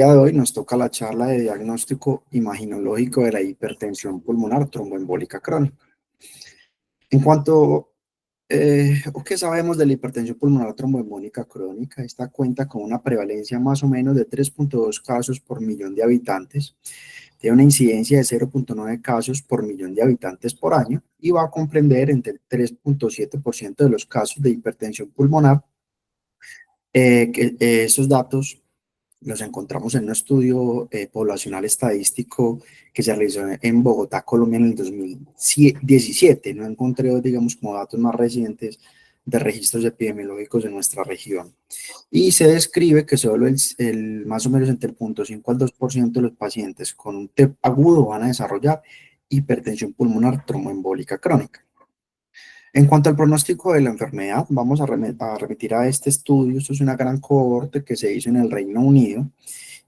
día de hoy nos toca la charla de diagnóstico imaginológico de la hipertensión pulmonar tromboembólica crónica. En cuanto a qué sabemos de la hipertensión pulmonar tromboembólica crónica, esta cuenta con una prevalencia más o menos de 3.2 casos por millón de habitantes, tiene una incidencia de 0.9 casos por millón de habitantes por año y va a comprender entre el 3.7% de los casos de hipertensión pulmonar. Estos datos los encontramos en un estudio poblacional estadístico que se realizó en Bogotá, Colombia, en el 2017. No encontré, digamos, como datos más recientes de registros epidemiológicos de nuestra región. Y se describe que solo más o menos entre el 0.5 al 2% de los pacientes con un TEP agudo van a desarrollar hipertensión pulmonar tromboembólica crónica. En cuanto al pronóstico de la enfermedad, vamos a remitir a este estudio. Esto es una gran cohorte que se hizo en el Reino Unido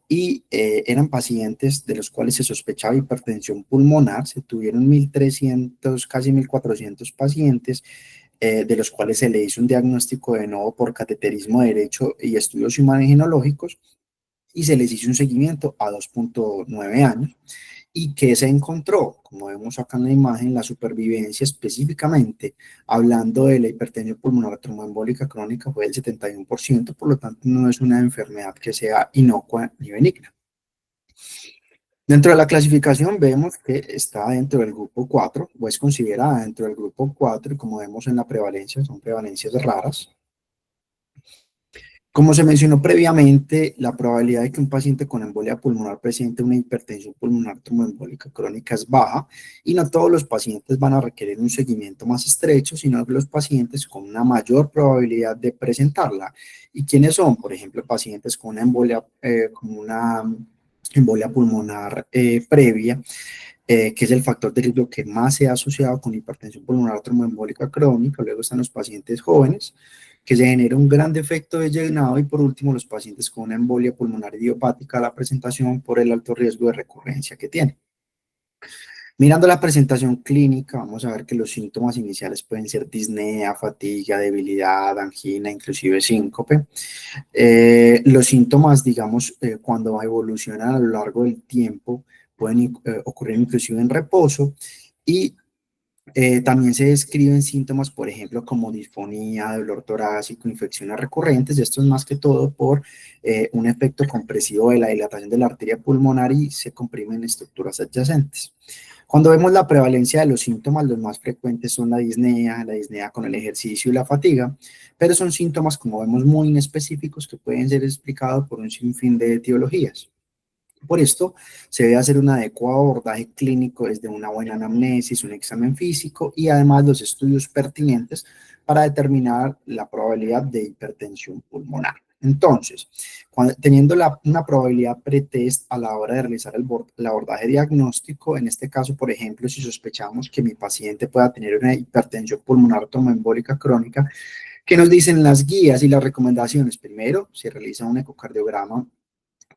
y eran pacientes de los cuales se sospechaba hipertensión pulmonar. Se tuvieron 1.300, casi 1.400 pacientes, de los cuales se le hizo un diagnóstico de nuevo por cateterismo derecho y estudios imaginológicos, y se les hizo un seguimiento a 2.9 años. ¿Y qué se encontró? Como vemos acá en la imagen, la supervivencia específicamente, hablando de la hipertensión pulmonar tromboembólica crónica, fue del 71%, por lo tanto no es una enfermedad que sea inocua ni benigna. Dentro de la clasificación vemos que está dentro del grupo 4, o es considerada dentro del grupo 4, y como vemos en la prevalencia, son prevalencias raras. Como se mencionó previamente, la probabilidad de que un paciente con embolia pulmonar presente una hipertensión pulmonar tromboembólica crónica es baja, y no todos los pacientes van a requerir un seguimiento más estrecho, sino los pacientes con una mayor probabilidad de presentarla. ¿Y quiénes son? Por ejemplo, pacientes con una embolia pulmonar previa, que es el factor de riesgo que más se ha asociado con hipertensión pulmonar tromboembólica crónica. Luego están los pacientes jóvenes, que se genera un gran defecto de llenado, y por último los pacientes con una embolia pulmonar idiopática a la presentación por el alto riesgo de recurrencia que tienen. Mirando la presentación clínica, vamos a ver que los síntomas iniciales pueden ser disnea, fatiga, debilidad, angina, inclusive síncope. Los síntomas, digamos, cuando evolucionan a lo largo del tiempo, pueden ocurrir inclusive en reposo, y también se describen síntomas, por ejemplo, como disfonía, dolor torácico, infecciones recurrentes. Esto es más que todo por un efecto compresivo de la dilatación de la arteria pulmonar, y se comprimen estructuras adyacentes. Cuando vemos la prevalencia de los síntomas, los más frecuentes son la disnea con el ejercicio y la fatiga, pero son síntomas, como vemos, muy inespecíficos que pueden ser explicados por un sinfín de etiologías. Por esto, se debe hacer un adecuado abordaje clínico desde una buena anamnesis, un examen físico y además los estudios pertinentes para determinar la probabilidad de hipertensión pulmonar. Entonces, teniendo una probabilidad pretest a la hora de realizar el abordaje diagnóstico, en este caso, por ejemplo, si sospechamos que mi paciente pueda tener una hipertensión pulmonar tromboembólica crónica, ¿qué nos dicen las guías y las recomendaciones? Primero, se realiza un ecocardiograma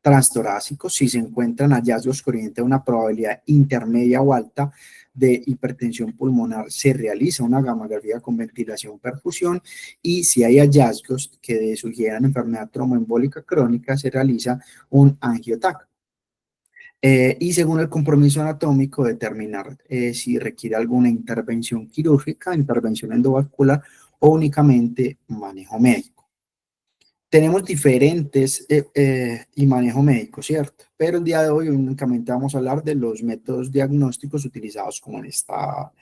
transtorácicos. Si se encuentran hallazgos que orientan una probabilidad intermedia o alta de hipertensión pulmonar, se realiza una gamografía con ventilación perfusión, y si hay hallazgos que sugieran enfermedad tromboembólica crónica, se realiza un angiotac. Y según el compromiso anatómico, determinar si requiere alguna intervención quirúrgica, intervención endovascular o únicamente manejo médico. Tenemos diferentes y manejo médico, ¿cierto? Pero el día de hoy únicamente vamos a hablar de los métodos diagnósticos utilizados como en esta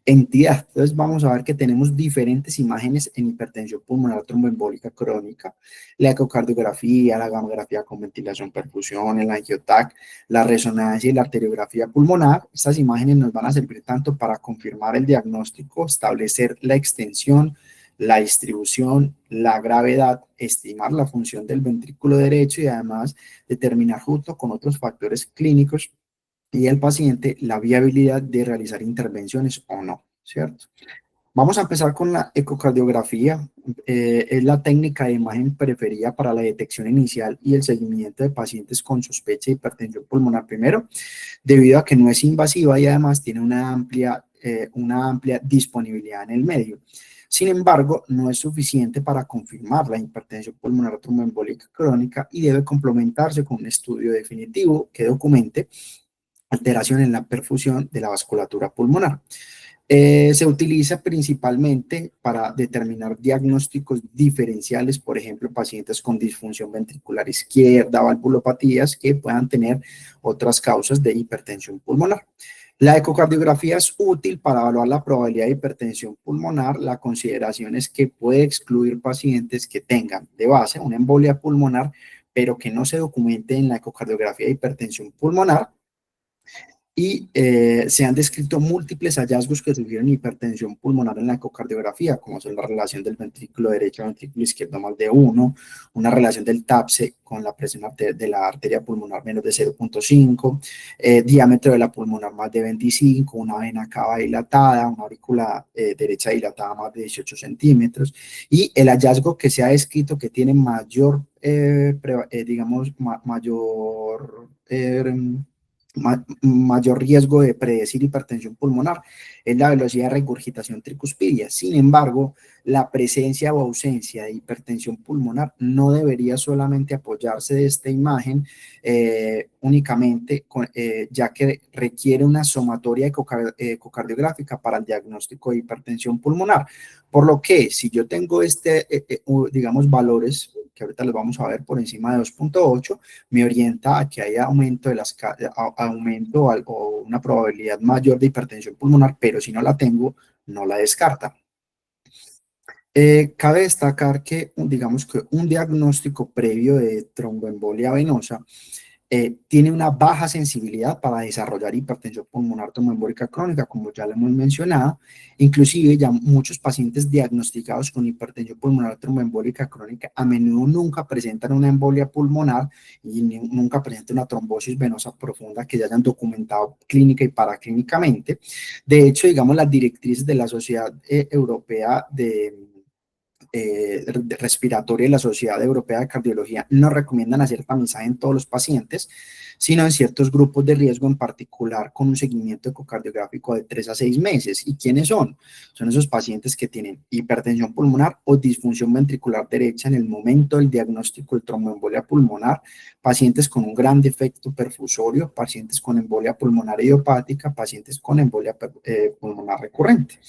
entidad. Entonces vamos a ver que tenemos diferentes imágenes en hipertensión pulmonar tromboembólica crónica: la ecocardiografía, la gamografía con ventilación perfusión, el angiotac, la resonancia y la arteriografía pulmonar. Estas imágenes nos van a servir tanto para confirmar el diagnóstico, establecer la extensión, la distribución, la gravedad, estimar la función del ventrículo derecho y además determinar, junto con otros factores clínicos y el paciente, la viabilidad de realizar intervenciones o no, ¿cierto? Vamos a empezar con la ecocardiografía. Es la técnica de imagen preferida para la detección inicial y el seguimiento de pacientes con sospecha de hipertensión pulmonar primero, debido a que no es invasiva y además tiene una amplia disponibilidad en el medio. Sin embargo, no es suficiente para confirmar la hipertensión pulmonar tromboembólica crónica y debe complementarse con un estudio definitivo que documente alteración en la perfusión de la vasculatura pulmonar. Se utiliza principalmente para determinar diagnósticos diferenciales, por ejemplo, pacientes con disfunción ventricular izquierda, valvulopatías que puedan tener otras causas de hipertensión pulmonar. La ecocardiografía es útil para evaluar la probabilidad de hipertensión pulmonar. La consideración es que puede excluir pacientes que tengan de base una embolia pulmonar, pero que no se documente en la ecocardiografía de hipertensión pulmonar, y se han descrito múltiples hallazgos que sugieren hipertensión pulmonar en la ecocardiografía, como son la relación del ventrículo derecho al ventrículo izquierdo más de 1, una relación del TAPSE con la presión de la arteria pulmonar menos de 0,5, diámetro de la pulmonar más de 25, una vena cava dilatada, una aurícula derecha dilatada más de 18 centímetros, y el hallazgo que se ha descrito que tiene mayor, digamos, mayor mayor riesgo de predecir hipertensión pulmonar es la velocidad de regurgitación tricuspidia. Sin embargo, la presencia o ausencia de hipertensión pulmonar no debería solamente apoyarse de esta imagen únicamente, ya que requiere una sumatoria ecocardiográfica para el diagnóstico de hipertensión pulmonar. Por lo que si yo tengo digamos, valores que ahorita los vamos a ver por encima de 2,8, me orienta a que haya aumento de o una probabilidad mayor de hipertensión pulmonar, pero si no la tengo, no la descarta. Cabe destacar que, digamos que un diagnóstico previo de tromboembolia venosa tiene una baja sensibilidad para desarrollar hipertensión pulmonar tromboembólica crónica, como ya lo hemos mencionado. Inclusive ya muchos pacientes diagnosticados con hipertensión pulmonar tromboembólica crónica a menudo nunca presentan una embolia pulmonar y nunca presentan una trombosis venosa profunda que ya hayan documentado clínica y paraclínicamente. De hecho, digamos, las directrices de la Sociedad Europea Respiratoria y la Sociedad Europea de Cardiología no recomiendan hacer tamizaje en todos los pacientes, sino en ciertos grupos de riesgo, en particular con un seguimiento ecocardiográfico de 3 a 6 meses. ¿Y quiénes son? Son esos pacientes que tienen hipertensión pulmonar o disfunción ventricular derecha en el momento del diagnóstico de tromboembolia pulmonar, pacientes con un gran defecto perfusorio, pacientes con embolia pulmonar idiopática, pacientes con embolia pulmonar recurrente.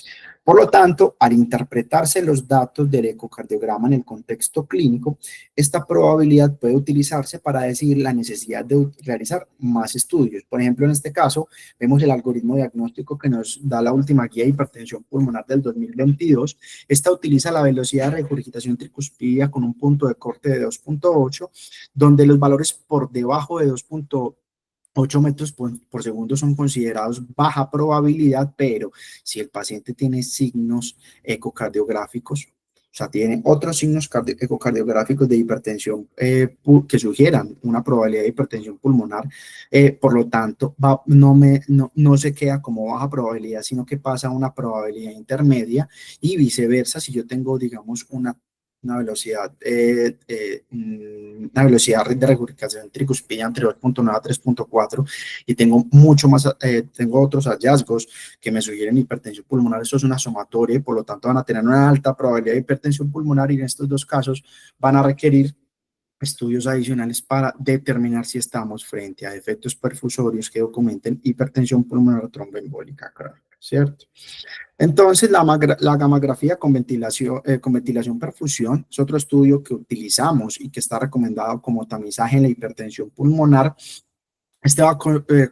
Por lo tanto, al interpretarse los datos del ecocardiograma en el contexto clínico, esta probabilidad puede utilizarse para decir la necesidad de realizar más estudios. Por ejemplo, en este caso, vemos el algoritmo diagnóstico que nos da la última guía de hipertensión pulmonar del 2022. Esta utiliza la velocidad de regurgitación tricuspidia con un punto de corte de 2,8, donde los valores por debajo de 2,8 metros por segundo son considerados baja probabilidad, pero si el paciente tiene signos ecocardiográficos, o sea, tiene otros signos ecocardiográficos de hipertensión que sugieran una probabilidad de hipertensión pulmonar, por lo tanto, no se queda como baja probabilidad, sino que pasa a una probabilidad intermedia, y viceversa, si yo tengo, digamos, una velocidad de regurgitación tricuspidia entre 2,9 a 3,4 y tengo tengo otros hallazgos que me sugieren hipertensión pulmonar. Eso es una sumatoria y por lo tanto van a tener una alta probabilidad de hipertensión pulmonar, y en estos dos casos van a requerir estudios adicionales para determinar si estamos frente a efectos perfusorios que documenten hipertensión pulmonar tromboembólica crónica, ¿cierto? Entonces, la gammagrafía con ventilación perfusión es otro estudio que utilizamos y que está recomendado como tamizaje en la hipertensión pulmonar. Este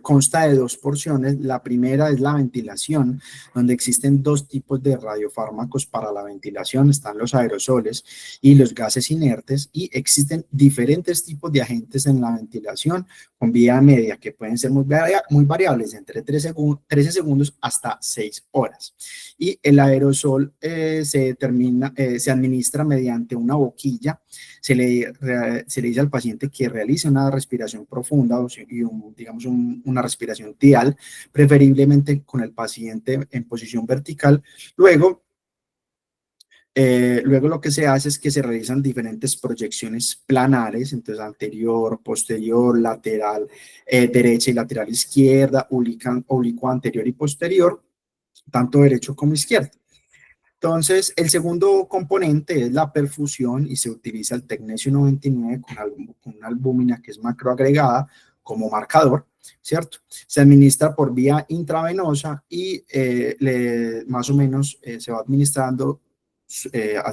consta de dos porciones. La primera es la ventilación, donde existen dos tipos de radiofármacos para la ventilación. Están los aerosoles y los gases inertes, y existen diferentes tipos de agentes en la ventilación con vida media que pueden ser muy variables, entre 13 segundos hasta 6 horas. Y el aerosol se administra mediante una boquilla. Se le dice al paciente que realice una respiración profunda y digamos una respiración tial, preferiblemente con el paciente en posición vertical. Luego lo que se hace es que se realizan diferentes proyecciones planares, entonces anterior, posterior, lateral, derecha y lateral izquierda, oblicua anterior y posterior, tanto derecho como izquierdo. Entonces, el segundo componente es la perfusión y se utiliza el tecnesio 99 con una albúmina que es macroagregada como marcador, ¿cierto? Se administra por vía intravenosa y más o menos se va administrando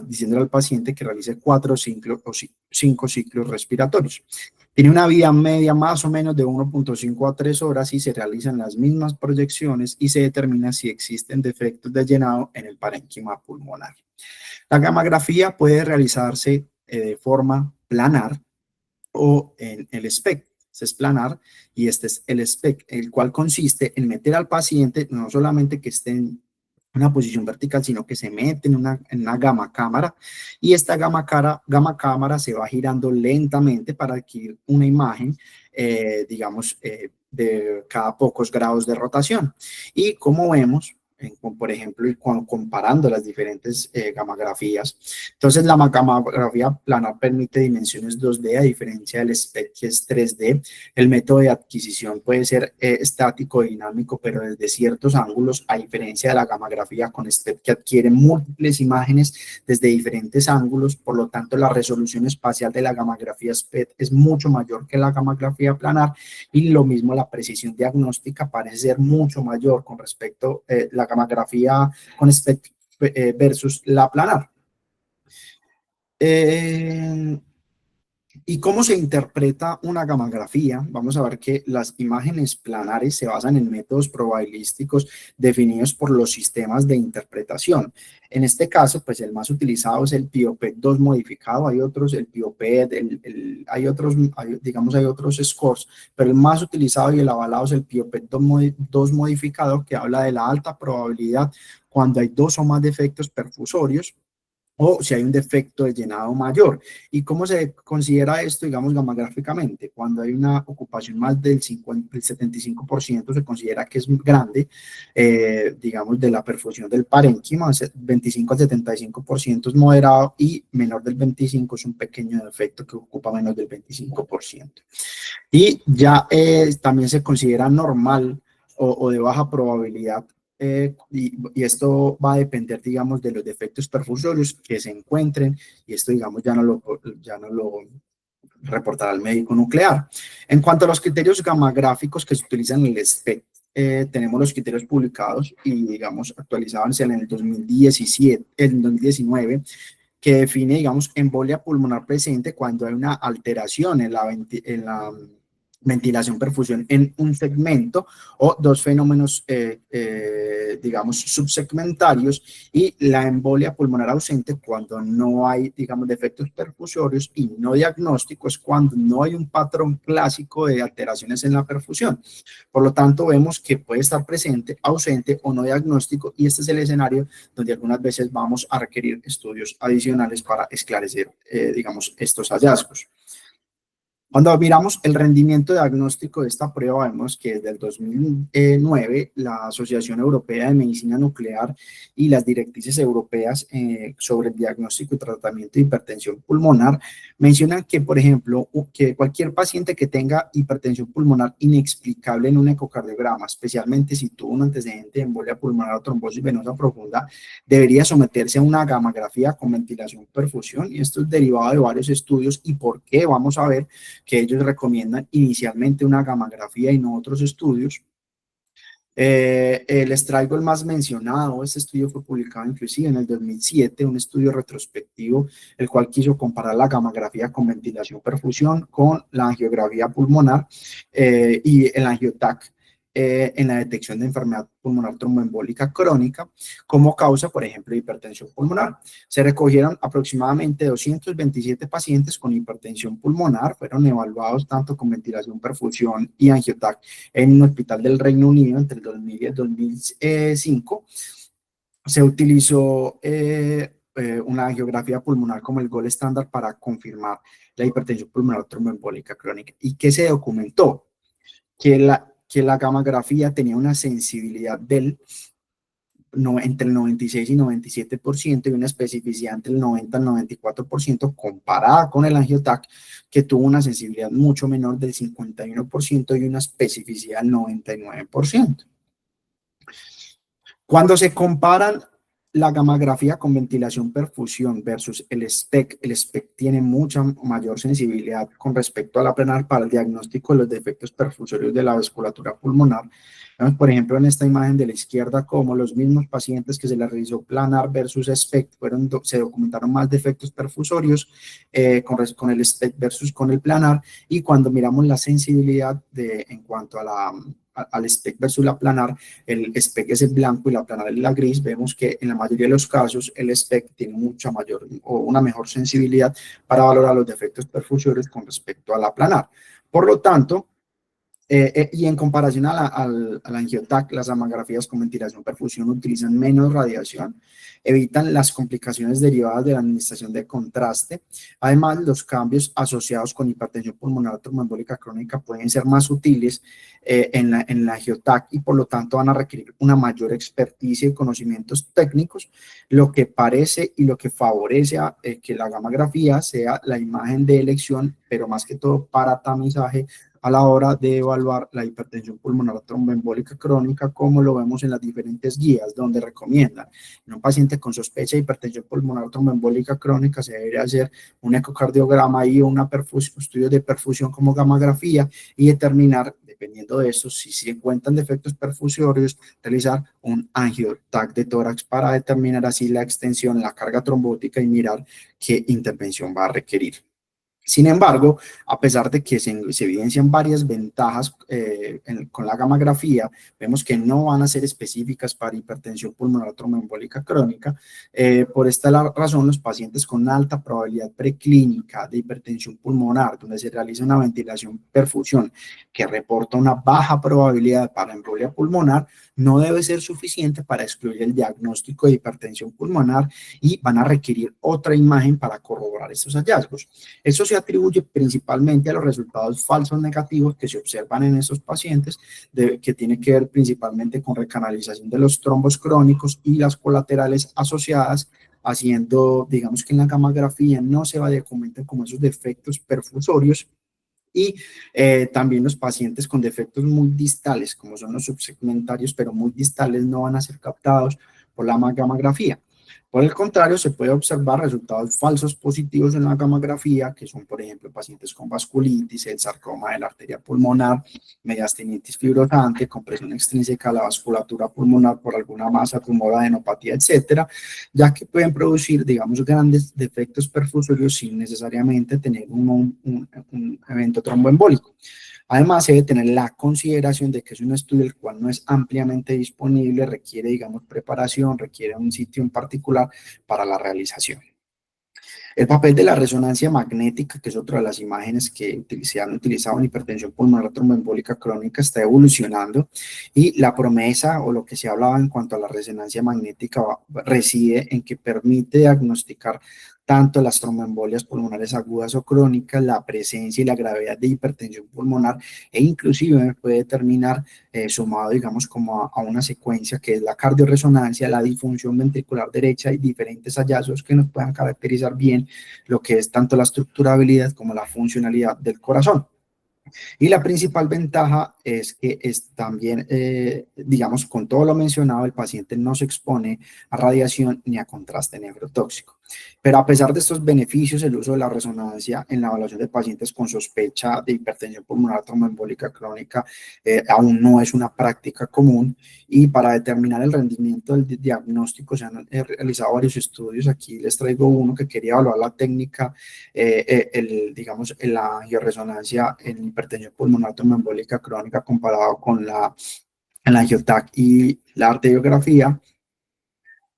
diciéndole al paciente que realice 4 ciclos o 5 ciclos respiratorios. Tiene una vida media más o menos de 1,5 a 3 horas y se realizan las mismas proyecciones y se determina si existen defectos de llenado en el parénquima pulmonar. La gammagrafía puede realizarse de forma planar o en el SPECT. Este es planar y este es el SPECT, el cual consiste en meter al paciente no solamente que esté en una posición vertical, sino que se mete en una gamma cámara y esta gamma cámara se va girando lentamente para adquirir una imagen, digamos, de cada pocos grados de rotación. Y como vemos, por ejemplo, comparando las diferentes gammagrafías, entonces la gammagrafía planar permite dimensiones 2D a diferencia del SPECT que es 3D. El método de adquisición puede ser estático o dinámico, pero desde ciertos ángulos, a diferencia de la gammagrafía con SPECT que adquiere múltiples imágenes desde diferentes ángulos, por lo tanto la resolución espacial de la gammagrafía SPECT es mucho mayor que la gammagrafía planar y lo mismo la precisión diagnóstica parece ser mucho mayor con respecto a la gammagrafía con SPECT versus la planar. ¿Y cómo se interpreta una gammagrafía? Vamos a ver que las imágenes planares se basan en métodos probabilísticos definidos por los sistemas de interpretación. En este caso, pues el más utilizado es el PIOPET-2 modificado. Hay otros, el PIOPET, hay otros, digamos, hay otros scores, pero el más utilizado y el avalado es el PIOPET-2 modificado, que habla de la alta probabilidad cuando hay 2 o más defectos perfusorios o si hay un defecto de llenado mayor. ¿Y cómo se considera esto, digamos, gamagráficamente? Cuando hay una ocupación más del 75% se considera que es grande, digamos, de la perfusión del parénquima, 25 al 75% es moderado y menor del 25% es un pequeño defecto que ocupa menos del 25%. Y ya también se considera normal o de baja probabilidad y esto va a depender, digamos, de los defectos perfusorios que se encuentren y esto, digamos, ya no lo reportará al médico nuclear. En cuanto a los criterios gamagráficos que se utilizan en el SPECT, tenemos los criterios publicados y, digamos, actualizados en el 2017, en 2019, que define, digamos, embolia pulmonar presente cuando hay una alteración en la ventilación perfusión en un segmento o dos fenómenos, digamos, subsegmentarios y la embolia pulmonar ausente cuando no hay, digamos, defectos perfusorios y no diagnósticos cuando no hay un patrón clásico de alteraciones en la perfusión. Por lo tanto, vemos que puede estar presente, ausente o no diagnóstico y este es el escenario donde algunas veces vamos a requerir estudios adicionales para esclarecer, digamos, estos hallazgos. Cuando miramos el rendimiento diagnóstico de esta prueba, vemos que desde el 2009 la Asociación Europea de Medicina Nuclear y las directrices europeas sobre el diagnóstico y tratamiento de hipertensión pulmonar mencionan que, por ejemplo, que cualquier paciente que tenga hipertensión pulmonar inexplicable en un ecocardiograma, especialmente si tuvo un antecedente de embolia pulmonar o trombosis venosa profunda, debería someterse a una gammagrafía con ventilación perfusión y esto es derivado de varios estudios y por qué vamos a ver que ellos recomiendan inicialmente una gammagrafía y no otros estudios. Les traigo el más mencionado, este estudio fue publicado inclusive en el 2007, un estudio retrospectivo, el cual quiso comparar la gammagrafía con ventilación perfusión con la angiografía pulmonar y el angiotac en la detección de enfermedad pulmonar tromboembólica crónica como causa, por ejemplo, de hipertensión pulmonar. Se recogieron aproximadamente 227 pacientes con hipertensión pulmonar, fueron evaluados tanto con ventilación, perfusión y angiotac en un hospital del Reino Unido entre el 2000 y el 2005. Se utilizó una angiografía pulmonar como el gold estándar para confirmar la hipertensión pulmonar tromboembólica crónica. ¿Y qué se documentó? Que la gammagrafía tenía una sensibilidad entre el 96 y 97% y una especificidad entre el 90 y el 94% comparada con el angiotac, que tuvo una sensibilidad mucho menor del 51% y una especificidad del 99%. Cuando se comparan la gammagrafía con ventilación perfusión versus el SPEC tiene mucha mayor sensibilidad con respecto a la planar para el diagnóstico de los defectos perfusorios de la vasculatura pulmonar. Vemos, por ejemplo, en esta imagen de la izquierda, como los mismos pacientes que se les realizó planar versus SPEC se documentaron más defectos perfusorios con el SPEC versus con el planar, y cuando miramos la sensibilidad en cuanto al SPEC versus la planar, el SPEC es el blanco y la planar es la gris. Vemos que en la mayoría de los casos el SPEC tiene mucha mayor o una mejor sensibilidad para valorar los defectos perfusorios con respecto a la planar. Por lo tanto, y en comparación al angiotac, las mamografías con ventilación perfusión utilizan menos radiación, evitan las complicaciones derivadas de la administración de contraste. Además, los cambios asociados con hipertensión pulmonar tromboembólica crónica pueden ser más sutiles en la angiotac, y por lo tanto van a requerir una mayor experticia y conocimientos técnicos, lo que parece y lo que favorece a que la gammagrafía sea la imagen de elección, pero más que todo para tamizaje a la hora de evaluar la hipertensión pulmonar tromboembólica crónica, como lo vemos en las diferentes guías, donde recomiendan en un paciente con sospecha de hipertensión pulmonar tromboembólica crónica se debe hacer un ecocardiograma y un estudio de perfusión como gammagrafía, y determinar, dependiendo de esto, si se encuentran defectos perfusorios, realizar un angiotac de tórax para determinar así la extensión, la carga trombótica, y mirar qué intervención va a requerir. Sin embargo, a pesar de que se evidencian varias ventajas con la gammagrafía, vemos que no van a ser específicas para hipertensión pulmonar tromboembólica crónica. Por esta razón, los pacientes con alta probabilidad preclínica de hipertensión pulmonar, donde se realiza una ventilación perfusión que reporta una baja probabilidad para embolia pulmonar, no debe ser suficiente para excluir el diagnóstico de hipertensión pulmonar, y van a requerir otra imagen para corroborar estos hallazgos. Eso se atribuye principalmente a los resultados falsos negativos que se observan en estos pacientes, que tiene que ver principalmente con recanalización de los trombos crónicos y las colaterales asociadas, haciendo, digamos, que en la gammagrafía no se va a documentar como esos defectos perfusorios. Y también los pacientes con defectos muy distales, como son los subsegmentarios, pero muy distales, no van a ser captados por la gammagrafía. Por el contrario, se puede observar resultados falsos positivos en la gammagrafía, que son, por ejemplo, pacientes con vasculitis, el sarcoma de la arteria pulmonar, mediastinitis fibrosante, compresión extrínseca de la vasculatura pulmonar por alguna masa tumoral, adenopatía, etcétera, ya que pueden producir, digamos, grandes defectos perfusorios sin necesariamente tener un evento tromboembólico. Además, se debe tener la consideración de que es un estudio el cual no es ampliamente disponible, requiere, digamos, preparación, requiere un sitio en particular para la realización. El papel de la resonancia magnética, que es otra de las imágenes que se han utilizado en hipertensión pulmonar tromboembólica crónica, está evolucionando, y la promesa o lo que se hablaba en cuanto a la resonancia magnética reside en que permite diagnosticar tanto las tromboembolias pulmonares agudas o crónicas, la presencia y la gravedad de hipertensión pulmonar, e inclusive puede determinar, sumado, digamos, como a una secuencia que es la cardioresonancia, la disfunción ventricular derecha y diferentes hallazgos que nos puedan caracterizar bien lo que es tanto la estructurabilidad como la funcionalidad del corazón. Y la principal ventaja es que es también, digamos, con todo lo mencionado, el paciente no se expone a radiación ni a contraste neurotóxico. Pero a pesar de estos beneficios, el uso de la resonancia en la evaluación de pacientes con sospecha de hipertensión pulmonar tromboembólica crónica aún no es una práctica común, y para determinar el rendimiento del diagnóstico se han realizado varios estudios. Aquí les traigo uno que quería evaluar la técnica, digamos, la angioresonancia en hipertensión pulmonar tromboembólica crónica comparado con la angiotac y la arteriografía.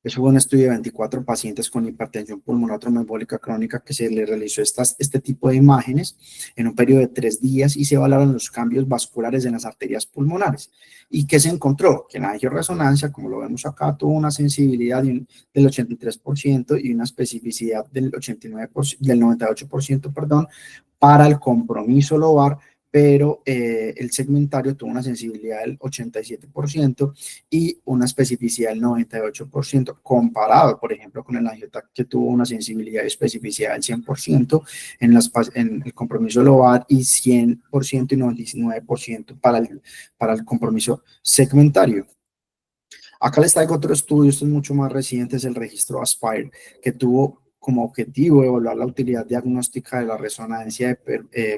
Eso fue un estudio de 24 pacientes con hipertensión pulmonar tromboembólica crónica, que se le realizó este tipo de imágenes en un periodo de 3 días, y se evaluaron los cambios vasculares en las arterias pulmonares. ¿Y qué se encontró? Que la angioresonancia, como lo vemos acá, tuvo una sensibilidad del 83% y una especificidad del 89%, del 98%, perdón, para el compromiso lobar, pero el segmentario tuvo una sensibilidad del 87% y una especificidad del 98%, comparado, por ejemplo, con el angiotac, que tuvo una sensibilidad y especificidad del 100% en el compromiso lobar, y 100% y 99% para el compromiso segmentario. Acá les traigo otro estudio, esto es mucho más reciente, es el registro ASPIRE, que tuvo como objetivo evaluar la utilidad diagnóstica de la resonancia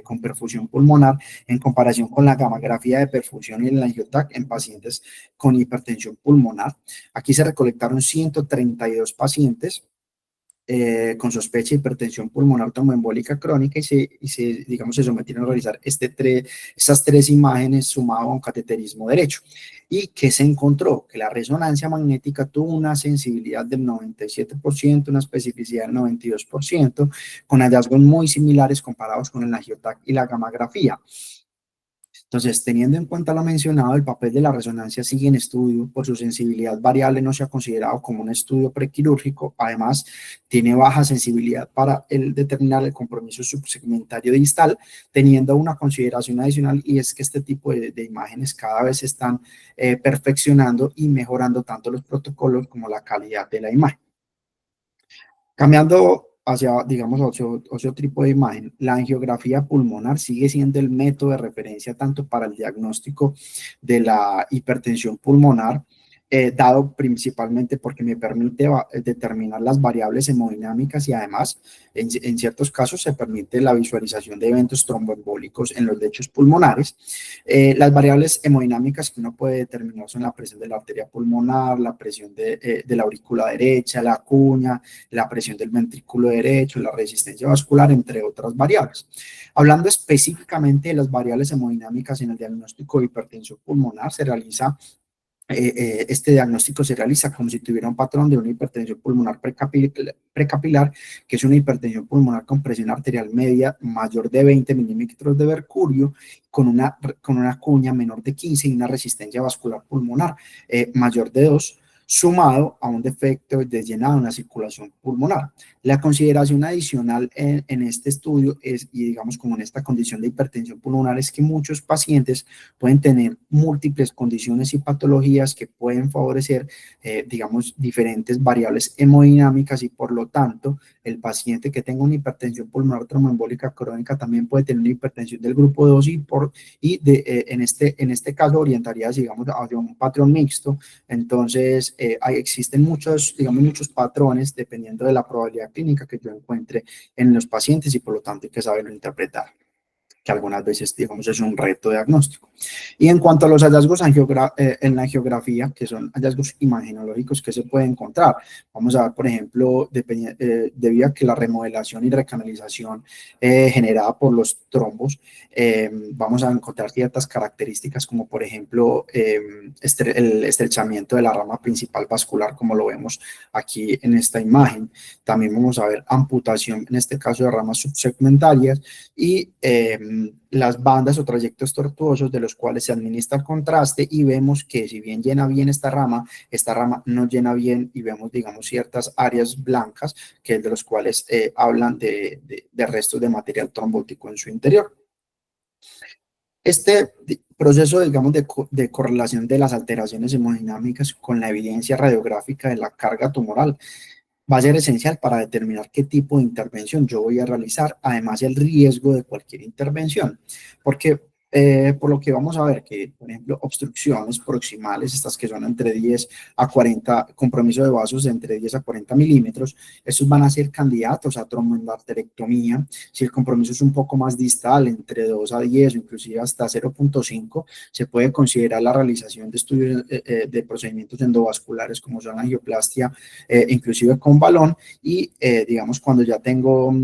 con perfusión pulmonar en comparación con la gamografía de perfusión y el angiotac en pacientes con hipertensión pulmonar. Aquí se recolectaron 132 pacientes con sospecha de hipertensión pulmonar tromboembólica crónica digamos, se sometieron a realizar estas tres imágenes sumado a un cateterismo derecho. ¿Y qué se encontró? Que la resonancia magnética tuvo una sensibilidad del 97%, una especificidad del 92%, con hallazgos muy similares comparados con el angiotac y la gamografía. Entonces, teniendo en cuenta lo mencionado, el papel de la resonancia sigue en estudio. Por su sensibilidad variable no se ha considerado como un estudio prequirúrgico. Además, tiene baja sensibilidad para determinar el compromiso subsegmentario distal, teniendo una consideración adicional, y es que este tipo de imágenes cada vez se están perfeccionando y mejorando tanto los protocolos como la calidad de la imagen. Cambiando hacia, digamos, otro tipo de imagen, la angiografía pulmonar sigue siendo el método de referencia tanto para el diagnóstico de la hipertensión pulmonar, dado principalmente porque me permite determinar las variables hemodinámicas y además, en ciertos casos, se permite la visualización de eventos tromboembólicos en los lechos pulmonares. Las variables hemodinámicas que uno puede determinar son la presión de la arteria pulmonar, la presión de la aurícula derecha, la cuña, la presión del ventrículo derecho, la resistencia vascular, entre otras variables. Hablando específicamente de las variables hemodinámicas en el diagnóstico de hipertensión pulmonar, este diagnóstico se realiza como si tuviera un patrón de una hipertensión pulmonar precapilar, que es una hipertensión pulmonar con presión arterial media mayor de 20 milímetros de mercurio, con una cuña menor de 15 y una resistencia vascular pulmonar mayor de 2, sumado a un defecto de llenado en la circulación pulmonar. La consideración adicional en este estudio es, y digamos como en esta condición de hipertensión pulmonar, es que muchos pacientes pueden tener múltiples condiciones y patologías que pueden favorecer, digamos, diferentes variables hemodinámicas, y por lo tanto, el paciente que tenga una hipertensión pulmonar tromboembólica crónica también puede tener una hipertensión del grupo 2 en este caso orientaría, digamos, hacia un patrón mixto. Entonces, existen muchos patrones dependiendo de la probabilidad clínica que yo encuentre en los pacientes, y por lo tanto hay que saberlo interpretar, que algunas veces, digamos, es un reto diagnóstico. Y en cuanto a los hallazgos en la angiografía, que son hallazgos imagenológicos que se pueden encontrar, vamos a ver, por ejemplo, debido a que la remodelación y recanalización generada por los trombos, vamos a encontrar ciertas características como, por ejemplo, el estrechamiento de la rama principal vascular, como lo vemos aquí en esta imagen. También vamos a ver amputación, en este caso de ramas subsegmentarias, y las bandas o trayectos tortuosos de los cuales se administra el contraste, y vemos que si bien llena bien esta rama no llena bien, y vemos, digamos, ciertas áreas blancas que es de los cuales hablan de restos de material trombótico en su interior. Este proceso, digamos, de correlación de las alteraciones hemodinámicas con la evidencia radiográfica de la carga tumoral va a ser esencial para determinar qué tipo de intervención yo voy a realizar, además el riesgo de cualquier intervención, porque por lo que vamos a ver que, por ejemplo, obstrucciones proximales, estas que son entre 10 a 40, compromiso de vasos de entre 10 a 40 milímetros, estos van a ser candidatos a tromboendarterectomía. Si el compromiso es un poco más distal, entre 2 a 10 o inclusive hasta 0.5, se puede considerar la realización de estudios de procedimientos endovasculares como son la angioplastia, inclusive con balón, y digamos cuando ya tengo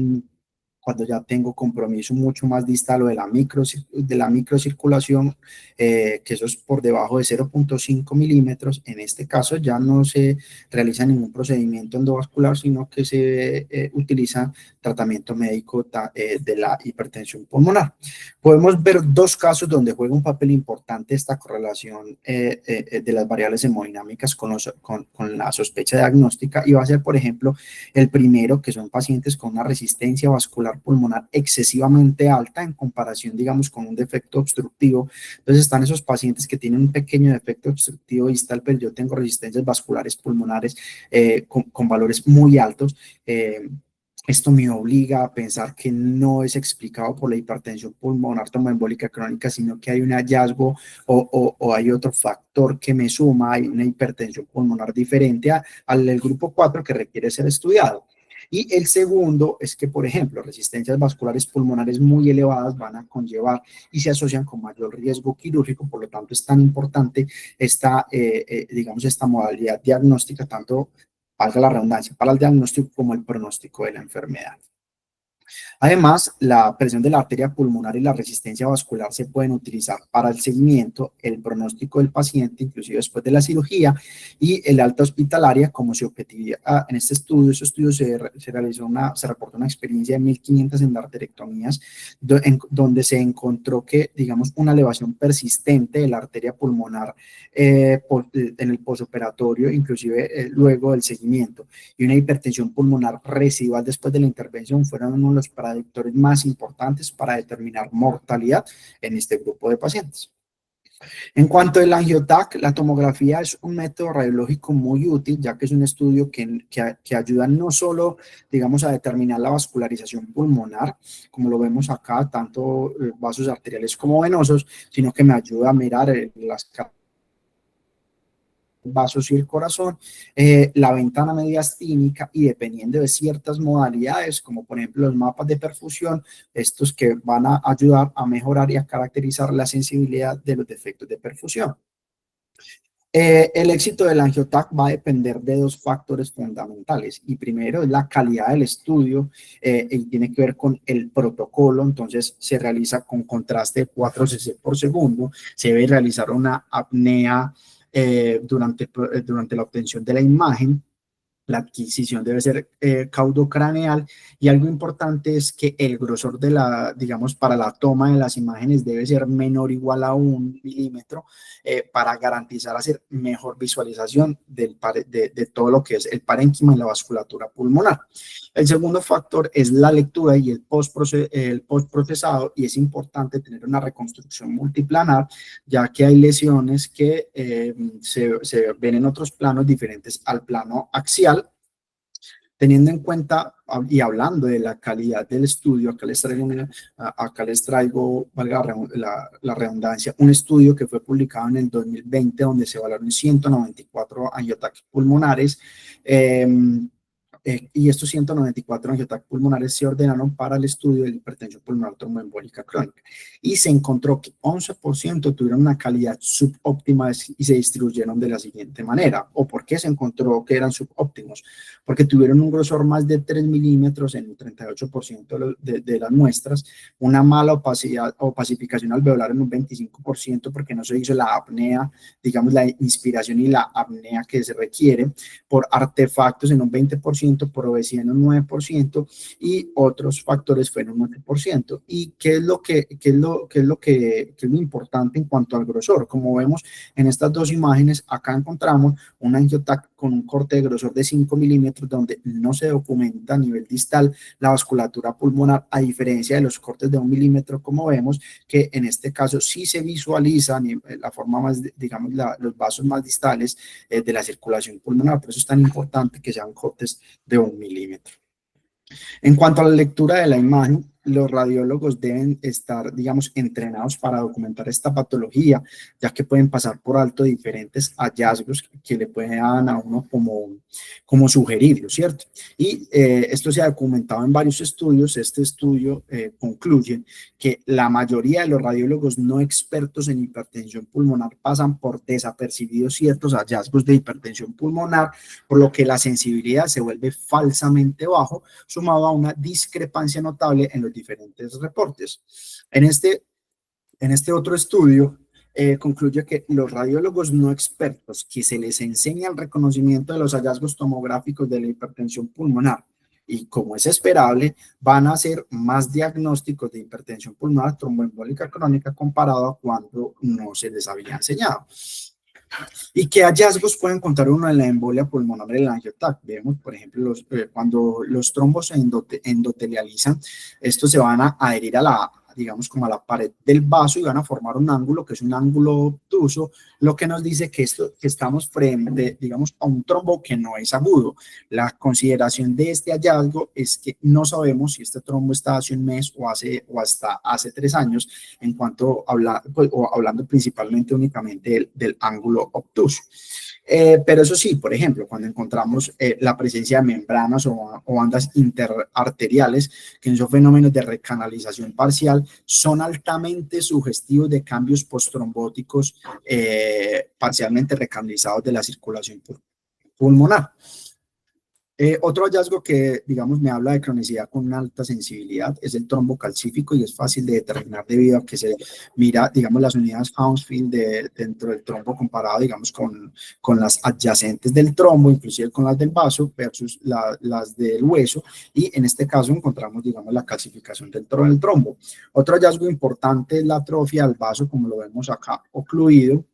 compromiso mucho más distal o de la microcirculación, que eso es por debajo de 0.5 milímetros, en este caso ya no se realiza ningún procedimiento endovascular, sino que se utiliza tratamiento médico de la hipertensión pulmonar. Podemos ver dos casos donde juega un papel importante esta correlación de las variables hemodinámicas con la sospecha diagnóstica, y va a ser, por ejemplo, el primero, que son pacientes con una resistencia vascular pulmonar excesivamente alta en comparación, digamos, con un defecto obstructivo. Entonces están esos pacientes que tienen un pequeño defecto obstructivo distal, pero yo tengo resistencias vasculares pulmonares con valores muy altos. Esto me obliga a pensar que no es explicado por la hipertensión pulmonar tromboembólica crónica, sino que hay un hallazgo o hay otro factor que me suma, hay una hipertensión pulmonar diferente al del grupo 4 que requiere ser estudiado. Y el segundo es que, por ejemplo, resistencias vasculares pulmonares muy elevadas van a conllevar y se asocian con mayor riesgo quirúrgico, por lo tanto es tan importante digamos, esta modalidad diagnóstica, tanto valga la redundancia, para el diagnóstico como el pronóstico de la enfermedad. Además, la presión de la arteria pulmonar y la resistencia vascular se pueden utilizar para el seguimiento, el pronóstico del paciente, inclusive después de la cirugía, y el alta hospitalaria como su objetividad. En este estudio, se reportó una experiencia de 1.500 endarterectomías, donde se encontró que, digamos, una elevación persistente de la arteria pulmonar en el posoperatorio, inclusive luego del seguimiento, y una hipertensión pulmonar residual después de la intervención fueron uno de los predictores más importantes para determinar mortalidad en este grupo de pacientes. En cuanto al angioTAC, la tomografía es un método radiológico muy útil, ya que es un estudio que ayuda no solo, digamos, a determinar la vascularización pulmonar, como lo vemos acá, tanto vasos arteriales como venosos, sino que me ayuda a mirar las vasos y el corazón, la ventana mediastínica, y dependiendo de ciertas modalidades, como por ejemplo los mapas de perfusión, estos que van a ayudar a mejorar y a caracterizar la sensibilidad de los defectos de perfusión. El éxito del angioTAC va a depender de dos factores fundamentales, y primero es la calidad del estudio, y tiene que ver con el protocolo. Entonces se realiza con contraste de 4 cc por segundo, se debe realizar una apnea durante la obtención de la imagen. La adquisición debe ser caudocraneal, y algo importante es que el grosor digamos, para la toma de las imágenes debe ser menor o igual a 1 milímetro, para garantizar hacer mejor visualización de todo lo que es el parénquima y la vasculatura pulmonar. El segundo factor es la lectura y el postprocesado, y es importante tener una reconstrucción multiplanar, ya que hay lesiones que se ven en otros planos diferentes al plano axial. Teniendo en cuenta y hablando de la calidad del estudio, acá les traigo, valga la redundancia, un estudio que fue publicado en el 2020, donde se evaluaron 194 angiotaques pulmonares, y estos 194 angiotaques pulmonares se ordenaron para el estudio de la hipertensión pulmonar tromboembólica crónica, y se encontró que 11% tuvieron una calidad subóptima y se distribuyeron de la siguiente manera. ¿O por qué se encontró que eran subóptimos? Porque tuvieron un grosor más de 3 milímetros en un 38% de las muestras, una mala opacificación alveolar en un 25%, porque no se hizo la apnea, digamos, la inspiración y la apnea que se requiere, por artefactos en un 20%, por obesidad en un 9%, y otros factores fueron un 8%. ¿Y qué es lo importante en cuanto al grosor? Como vemos en estas dos imágenes, acá encontramos un angioTAC con un corte de grosor de 5 milímetros, donde no se documenta a nivel distal la vasculatura pulmonar, a diferencia de los cortes de 1 milímetro, como vemos, que en este caso sí se visualiza la forma más, digamos, los vasos más distales de la circulación pulmonar. Por eso es tan importante que sean cortes de 1 milímetro. En cuanto a la lectura de la imagen, los radiólogos deben estar, digamos, entrenados para documentar esta patología, ya que pueden pasar por alto diferentes hallazgos que le puedan a uno como sugerirlo, ¿cierto? Y esto se ha documentado en varios estudios. Este estudio concluye que la mayoría de los radiólogos no expertos en hipertensión pulmonar pasan por desapercibidos ciertos hallazgos de hipertensión pulmonar, por lo que la sensibilidad se vuelve falsamente bajo, sumado a una discrepancia notable en los diferentes reportes. En este otro estudio concluye que los radiólogos no expertos, que se les enseña el reconocimiento de los hallazgos tomográficos de la hipertensión pulmonar, y como es esperable, van a hacer más diagnósticos de hipertensión pulmonar tromboembólica crónica comparado a cuando no se les había enseñado. ¿Y qué hallazgos puede encontrar uno en la embolia pulmonar del angioTAC? Vemos, por ejemplo, cuando los trombos se endotelializan, estos se van a adherir a digamos, como a la pared del vaso y van a formar un ángulo que es un ángulo obtuso, lo que nos dice que, que estamos frente, digamos, a un trombo que no es agudo. La consideración de este hallazgo es que no sabemos si este trombo está hace un mes o hasta hace 3 años, en cuanto pues, o hablando principalmente únicamente del ángulo obtuso. Pero eso sí, por ejemplo, cuando encontramos la presencia de membranas o bandas interarteriales, que son fenómenos de recanalización parcial, son altamente sugestivos de cambios postrombóticos parcialmente recanalizados de la circulación pulmonar. Otro hallazgo que, digamos, me habla de cronicidad con una alta sensibilidad es el trombo calcífico y es fácil de determinar debido a que se mira, digamos, las unidades Hounsfield dentro del trombo comparado, digamos, con las adyacentes del trombo, inclusive con las del vaso versus las del hueso, y en este caso encontramos, digamos, la calcificación del trombo. Otro hallazgo importante es la atrofia del vaso, como lo vemos acá ocluido,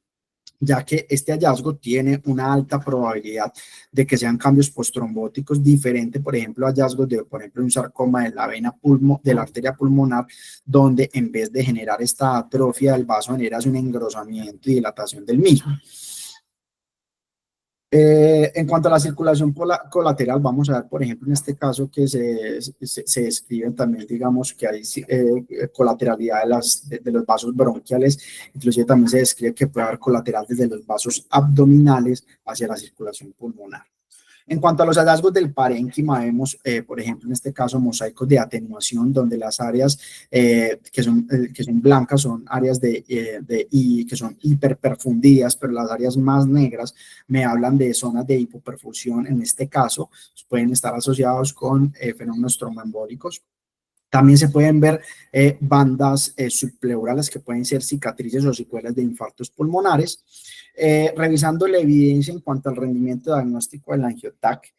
ya que este hallazgo tiene una alta probabilidad de que sean cambios postrombóticos diferentes, por ejemplo, hallazgos de, por ejemplo, un sarcoma de la vena de la arteria pulmonar, donde en vez de generar esta atrofia del vaso, generas un engrosamiento y dilatación del mismo. En cuanto a la circulación colateral, vamos a ver, por ejemplo, en este caso que se describen también, digamos, que hay colateralidad de los vasos bronquiales, inclusive también se describe que puede haber colateral desde los vasos abdominales hacia la circulación pulmonar. En cuanto a los hallazgos del parénquima, vemos, por ejemplo, en este caso, mosaicos de atenuación, donde las áreas que son blancas son áreas que son hiperperfundidas, pero las áreas más negras me hablan de zonas de hipoperfusión. En este caso, pueden estar asociados con fenómenos tromboembólicos. También se pueden ver bandas subpleurales que pueden ser cicatrices o secuelas de infartos pulmonares. Revisando la evidencia en cuanto al rendimiento diagnóstico del angioTAC,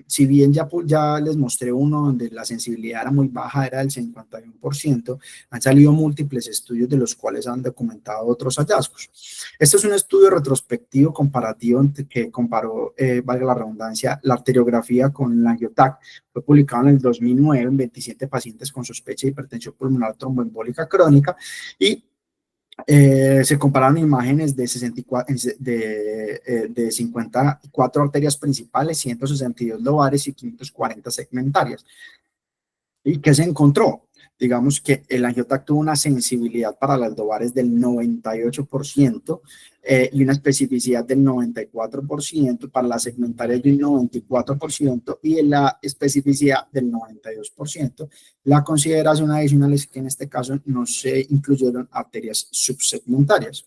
si bien ya les mostré uno donde la sensibilidad era muy baja, era del 51%, han salido múltiples estudios de los cuales han documentado otros hallazgos. Este es un estudio retrospectivo comparativo que comparó, valga la redundancia, la arteriografía con el angioTAC. Fue publicado en el 2009 en 27 pacientes con sospecha de hipertensión pulmonar tromboembólica crónica y se compararon imágenes de 54 arterias principales, 162 lobares y 540 segmentarias. ¿Y qué se encontró? Digamos que el angioTAC tuvo una sensibilidad para las lobares del 98% y una especificidad del 94%, para las segmentarias del 94% y la especificidad del 92%. La consideración adicional es que en este caso no se incluyeron arterias subsegmentarias.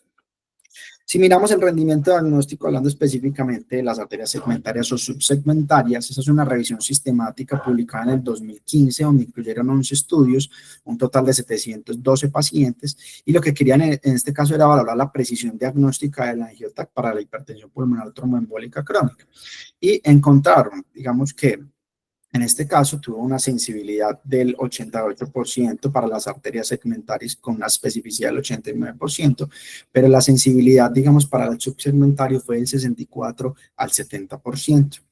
Si miramos el rendimiento diagnóstico, hablando específicamente de las arterias segmentarias o subsegmentarias, esa es una revisión sistemática publicada en el 2015, donde incluyeron 11 estudios, un total de 712 pacientes, y lo que querían en este caso era valorar la precisión diagnóstica del angioTAC para la hipertensión pulmonar tromboembólica crónica. Y encontraron, digamos que en este caso, tuvo una sensibilidad del 88% para las arterias segmentarias con una especificidad del 89%, pero la sensibilidad, digamos, para el subsegmentario fue del 64 al 70%.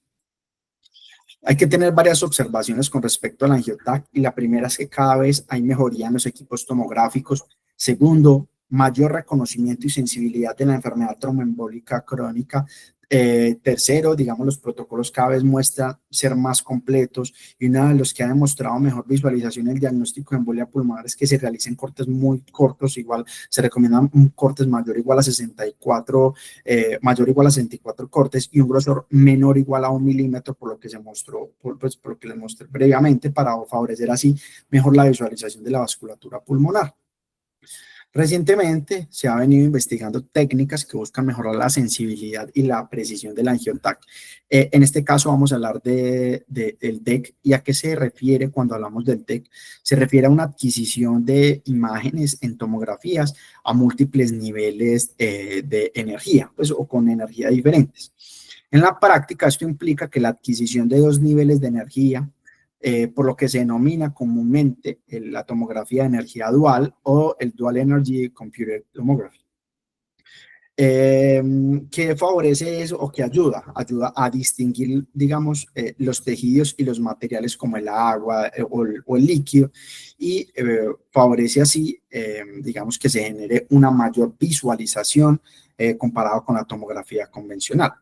Hay que tener varias observaciones con respecto al angioTAC y la primera es que cada vez hay mejoría en los equipos tomográficos. Segundo, mayor reconocimiento y sensibilidad de la enfermedad tromboembólica crónica. Tercero, digamos, los protocolos cada vez muestran ser más completos y uno de los que ha demostrado mejor visualización en el diagnóstico de embolia pulmonar es que se realicen cortes muy cortos, igual se recomiendan un cortes mayor o igual a 64, mayor o igual a 64 cortes y un grosor menor o igual a 1 milímetro, por lo que se mostró, por lo que les mostré previamente, para favorecer así mejor la visualización de la vasculatura pulmonar. Recientemente se ha venido investigando técnicas que buscan mejorar la sensibilidad y la precisión del angioTAC. En este caso vamos a hablar del TEC. ¿Y a qué se refiere cuando hablamos del TEC? Se refiere a una adquisición de imágenes en tomografías a múltiples niveles de energía, pues, o con energía diferentes. En la práctica, esto implica que la adquisición de 2 niveles de energía, por lo que se denomina comúnmente la tomografía de energía dual o el Dual Energy Computed Tomography. ¿Qué favorece eso o qué ayuda? Ayuda a distinguir, digamos, los tejidos y los materiales como el agua o el líquido y favorece así, digamos, que se genere una mayor visualización comparado con la tomografía convencional.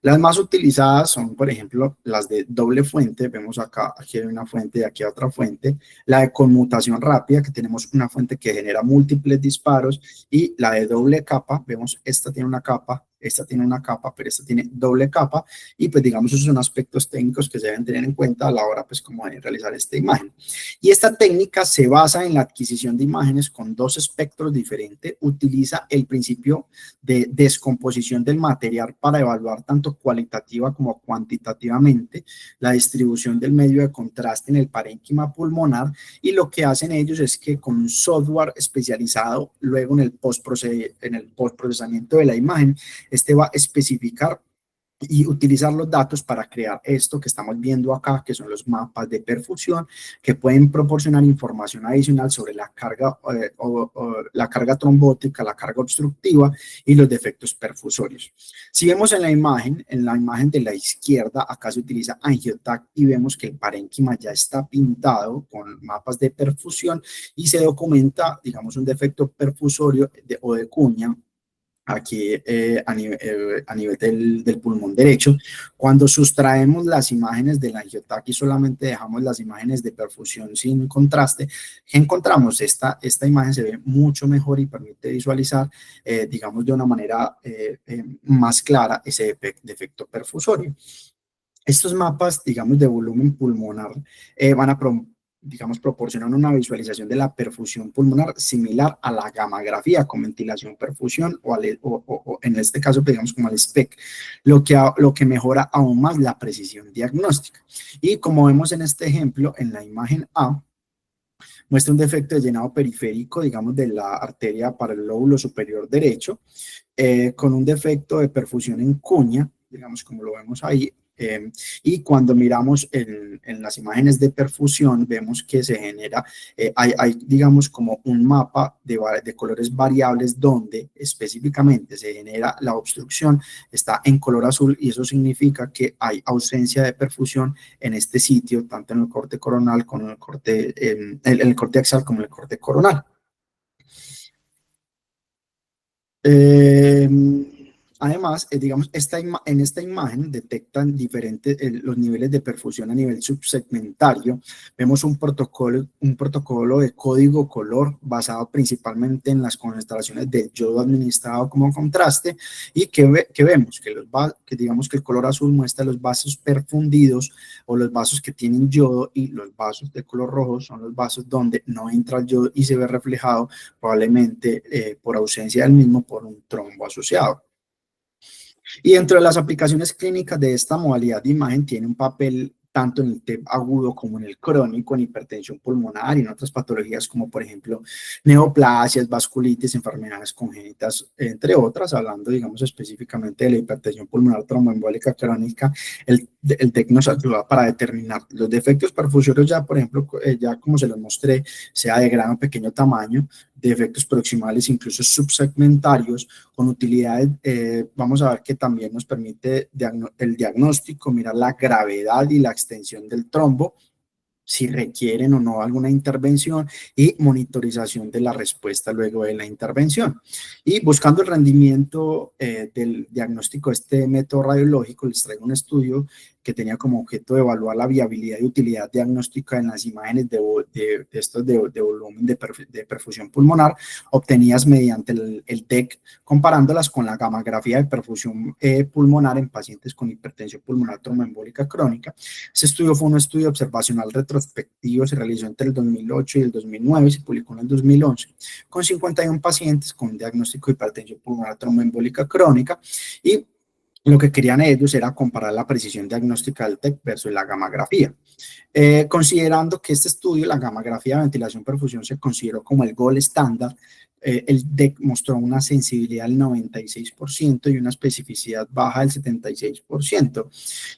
Las más utilizadas son, por ejemplo, las de doble fuente. Vemos acá, aquí hay una fuente y aquí hay otra fuente. La de conmutación rápida, que tenemos una fuente que genera múltiples disparos, y la de doble capa. Vemos, esta tiene una capa, esta tiene una capa, pero esta tiene doble capa, y pues digamos, esos son aspectos técnicos que se deben tener en cuenta a la hora pues como de realizar esta imagen. Y esta técnica se basa en la adquisición de imágenes con dos espectros diferentes, utiliza el principio de descomposición del material para evaluar tanto cualitativa como cuantitativamente la distribución del medio de contraste en el parénquima pulmonar, y lo que hacen ellos es que con un software especializado, luego en el postprocesamiento de la imagen, este va a especificar y utilizar los datos para crear esto que estamos viendo acá, que son los mapas de perfusión, que pueden proporcionar información adicional sobre la carga, la carga trombótica, la carga obstructiva y los defectos perfusorios. Si vemos en la imagen de la izquierda, acá se utiliza AngioTAC y vemos que el parénquima ya está pintado con mapas de perfusión y se documenta, digamos, un defecto perfusorio o de cuña aquí a nivel del pulmón derecho. Cuando sustraemos las imágenes del angioTAC y solamente dejamos las imágenes de perfusión sin contraste, encontramos esta imagen se ve mucho mejor y permite visualizar, digamos, de una manera más clara ese defecto perfusorio. Estos mapas, digamos, de volumen pulmonar van a digamos, proporcionan una visualización de la perfusión pulmonar similar a la gammagrafía con ventilación perfusión o en este caso, digamos, como al SPEC, lo que mejora aún más la precisión diagnóstica. Y como vemos en este ejemplo, en la imagen A, muestra un defecto de llenado periférico, digamos, de la arteria para el lóbulo superior derecho, con un defecto de perfusión en cuña, digamos, como lo vemos ahí. Y cuando miramos en las imágenes de perfusión, vemos que se genera, hay, digamos, como un mapa de colores variables donde específicamente se genera la obstrucción, está en color azul, y eso significa que hay ausencia de perfusión en este sitio, tanto en el corte coronal como en el corte axial como en el corte coronal. Eh, Además, digamos, en esta imagen detectan diferentes los niveles de perfusión a nivel subsegmentario. Vemos un protocolo de código color basado principalmente en las concentraciones del yodo administrado como contraste, y que vemos que digamos que el color azul muestra los vasos perfundidos o los vasos que tienen yodo, y los vasos de color rojo son los vasos donde no entra el yodo y se ve reflejado probablemente por ausencia del mismo por un trombo asociado. Y dentro de las aplicaciones clínicas de esta modalidad de imagen tiene un papel tanto en el TEP agudo como en el crónico, en hipertensión pulmonar y en otras patologías como por ejemplo neoplasias, vasculitis, enfermedades congénitas, entre otras. Hablando, digamos, específicamente de la hipertensión pulmonar tromboembólica crónica, el TEC nos ayuda para determinar los defectos perfusorios, ya por ejemplo, ya como se los mostré, sea de gran o pequeño tamaño, de efectos proximales, incluso subsegmentarios, con utilidades. Vamos a ver que también nos permite el diagnóstico, mirar la gravedad y la extensión del trombo, si requieren o no alguna intervención, y monitorización de la respuesta luego de la intervención. Y buscando el rendimiento del diagnóstico de este método radiológico, les traigo un estudio que tenía como objeto evaluar la viabilidad y utilidad diagnóstica en las imágenes de volumen de perfusión pulmonar obtenidas mediante el TEC, comparándolas con la gammagrafía de perfusión pulmonar en pacientes con hipertensión pulmonar tromboembólica crónica. Este estudio fue un estudio observacional retrospectivo, se realizó entre el 2008 y el 2009, se publicó en el 2011, con 51 pacientes con diagnóstico de hipertensión pulmonar tromboembólica crónica, y lo que querían ellos era comparar la precisión diagnóstica del TEC versus la gammagrafía. Considerando que este estudio, la gammagrafía de ventilación perfusión, se consideró como el gold estándar, el TEC mostró una sensibilidad del 96% y una especificidad baja del 76%,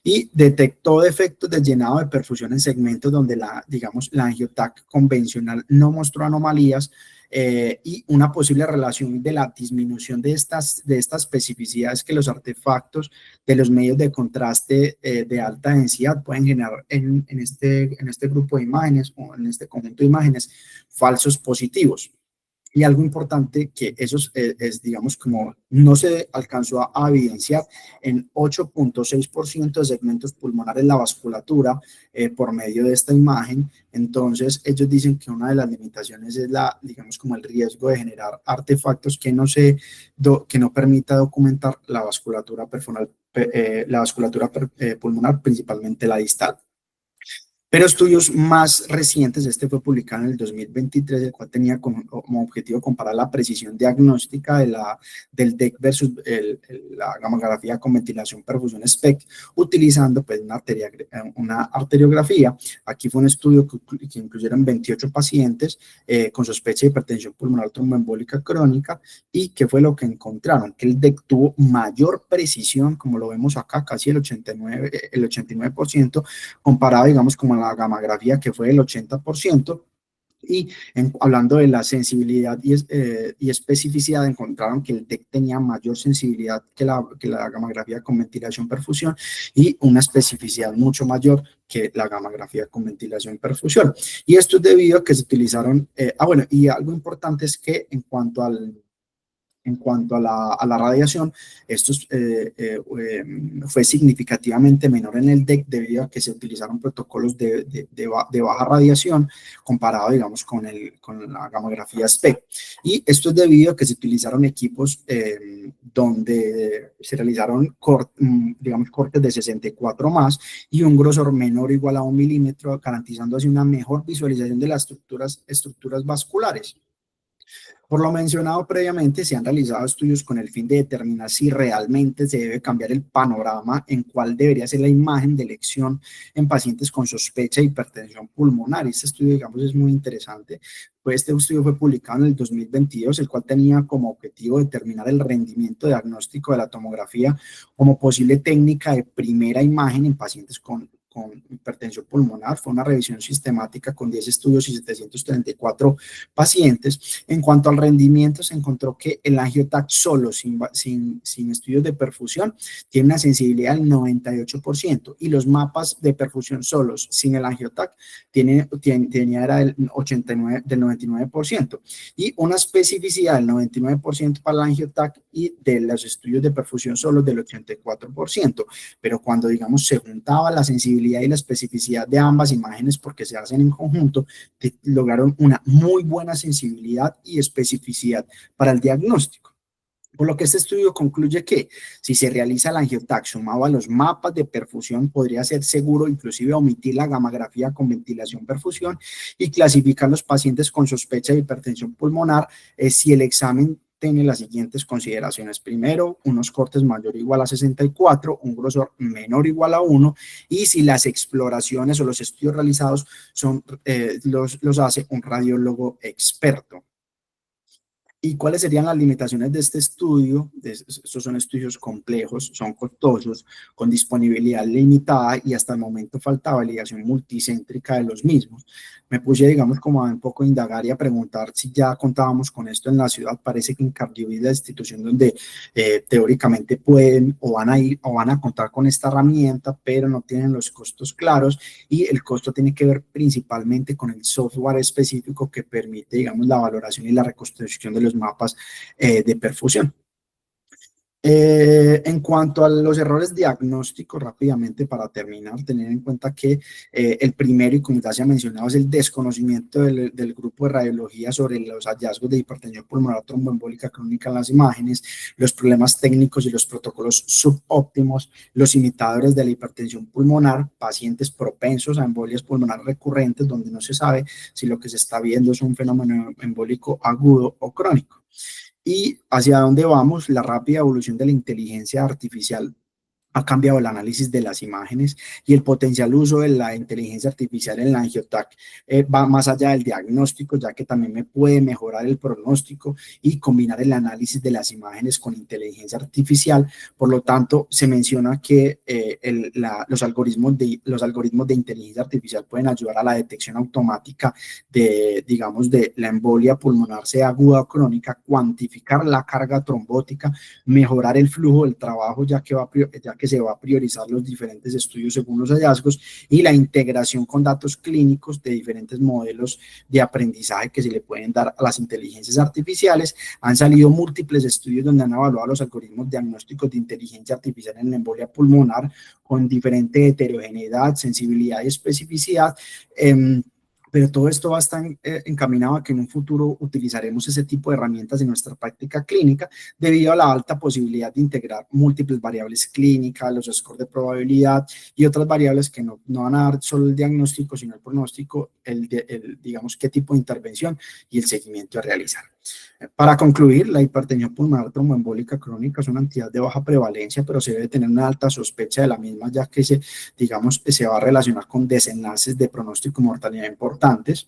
y detectó defectos de llenado de perfusión en segmentos donde digamos, la AngioTAC convencional no mostró anomalías. y una posible relación de la disminución de estas especificidades que los artefactos de los medios de contraste de alta densidad pueden generar en este grupo de imágenes o en este conjunto de imágenes falsos positivos. Y algo importante que eso digamos, como no se alcanzó a evidenciar en 8.6% de segmentos pulmonares la vasculatura por medio de esta imagen. Entonces, ellos dicen que una de las limitaciones es digamos, como el riesgo de generar artefactos que no permita documentar la vasculatura pulmonar, principalmente la distal. Pero estudios más recientes, este fue publicado en el 2023, el cual tenía como objetivo comparar la precisión diagnóstica del DEC versus la gamografía con ventilación perfusión SPECT, utilizando pues, una arteriografía. Aquí fue un estudio que incluyeron 28 pacientes con sospecha de hipertensión pulmonar tromboembólica crónica, y ¿qué fue lo que encontraron? Que el DEC tuvo mayor precisión, como lo vemos acá, casi el 89%, comparado, digamos, como la gamografía, que fue el 80%, y hablando de la sensibilidad y especificidad, encontraron que el DEC tenía mayor sensibilidad que la gamografía con ventilación perfusión y una especificidad mucho mayor que la gamografía con ventilación perfusión. Y esto es debido a que se utilizaron, bueno, y algo importante es que en cuanto a la radiación, esto fue significativamente menor en el DEC debido a que se utilizaron protocolos de baja radiación comparado, digamos, con la gamografía SPECT. Y esto es debido a que se utilizaron equipos donde se realizaron digamos, cortes de 64 más y un grosor menor o igual a 1 milímetro, garantizando así una mejor visualización de las estructuras vasculares. Por lo mencionado previamente, se han realizado estudios con el fin de determinar si realmente se debe cambiar el panorama en cuál debería ser la imagen de elección en pacientes con sospecha de hipertensión pulmonar. Este estudio, digamos, es muy interesante. Pues este estudio fue publicado en el 2022, el cual tenía como objetivo determinar el rendimiento diagnóstico de la tomografía como posible técnica de primera imagen en pacientes con hipertensión pulmonar. Fue una revisión sistemática con 10 estudios y 734 pacientes. En cuanto al rendimiento, se encontró que el angiotac solo, sin estudios de perfusión, tiene una sensibilidad del 98%, y los mapas de perfusión solos, sin el angiotac, era del 99%, y una especificidad del 99% para el angiotac y de los estudios de perfusión solos del 84%. Pero cuando, digamos, se juntaba la sensibilidad y la especificidad de ambas imágenes, porque se hacen en conjunto, lograron una muy buena sensibilidad y especificidad para el diagnóstico. Por lo que este estudio concluye que si se realiza el angiotac sumado a los mapas de perfusión, podría ser seguro inclusive omitir la gamografía con ventilación perfusión y clasificar los pacientes con sospecha de hipertensión pulmonar si el examen tiene las siguientes consideraciones. Primero, unos cortes mayor o igual a 64, un grosor menor o igual a 1, y si las exploraciones o los estudios realizados los hace un radiólogo experto. ¿Y cuáles serían las limitaciones de este estudio? Estos son estudios complejos, son costosos, con disponibilidad limitada, y hasta el momento falta validación multicéntrica de los mismos. Me puse, digamos, como a un poco indagar y a preguntar si ya contábamos con esto en la ciudad. Parece que en Cardiovid, la institución donde teóricamente pueden o van a contar con esta herramienta, pero no tienen los costos claros, y el costo tiene que ver principalmente con el software específico que permite, digamos, la valoración y la reconstrucción de los mapas de perfusión. En cuanto a los errores diagnósticos, rápidamente para terminar, tener en cuenta que el primero, y como ya se ha mencionado, es el desconocimiento del grupo de radiología sobre los hallazgos de hipertensión pulmonar tromboembólica crónica en las imágenes, los problemas técnicos y los protocolos subóptimos, los imitadores de la hipertensión pulmonar, pacientes propensos a embolias pulmonares recurrentes, donde no se sabe si lo que se está viendo es un fenómeno embólico agudo o crónico. Y hacia dónde vamos, la rápida evolución de la inteligencia artificial ha cambiado el análisis de las imágenes y el potencial uso de la inteligencia artificial en la angiotac va más allá del diagnóstico, ya que también me puede mejorar el pronóstico y combinar el análisis de las imágenes con inteligencia artificial. Por lo tanto, se menciona que los algoritmos de inteligencia artificial pueden ayudar a la detección automática de, digamos, de la embolia pulmonar, sea aguda o crónica, cuantificar la carga trombótica, mejorar el flujo del trabajo, ya que se va a priorizar los diferentes estudios según los hallazgos, y la integración con datos clínicos de diferentes modelos de aprendizaje que se le pueden dar a las inteligencias artificiales. Han salido múltiples estudios donde han evaluado los algoritmos diagnósticos de inteligencia artificial en la embolia pulmonar con diferente heterogeneidad, sensibilidad y especificidad. Pero todo esto va a estar encaminado a que en un futuro utilizaremos ese tipo de herramientas en nuestra práctica clínica debido a la alta posibilidad de integrar múltiples variables clínicas, los scores de probabilidad y otras variables que no van a dar solo el diagnóstico, sino el pronóstico, digamos, qué tipo de intervención y el seguimiento a realizar. Para concluir, la hipertensión pulmonar tromboembólica crónica es una entidad de baja prevalencia, pero se debe tener una alta sospecha de la misma, ya que digamos, se va a relacionar con desenlaces de pronóstico y mortalidad importantes.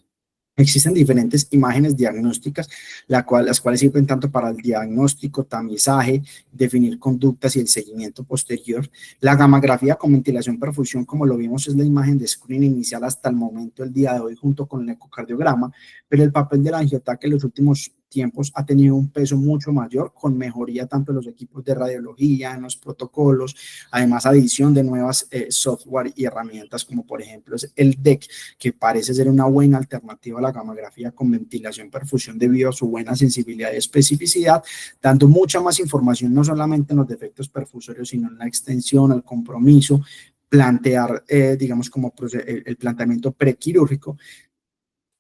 Existen diferentes imágenes diagnósticas, las cuales sirven tanto para el diagnóstico, tamizaje, definir conductas y el seguimiento posterior. La gammagrafía con ventilación perfusión, como lo vimos, es la imagen de screening inicial hasta el momento del día de hoy, junto con el ecocardiograma, pero el papel del angiotaque en los últimos tiempos ha tenido un peso mucho mayor, con mejoría tanto en los equipos de radiología, en los protocolos, además adición de nuevas software y herramientas, como por ejemplo es el DEC, que parece ser una buena alternativa a la gammagrafía con ventilación perfusión debido a su buena sensibilidad y especificidad, dando mucha más información no solamente en los defectos perfusorios, sino en la extensión, el compromiso, plantear, digamos, como el planteamiento prequirúrgico.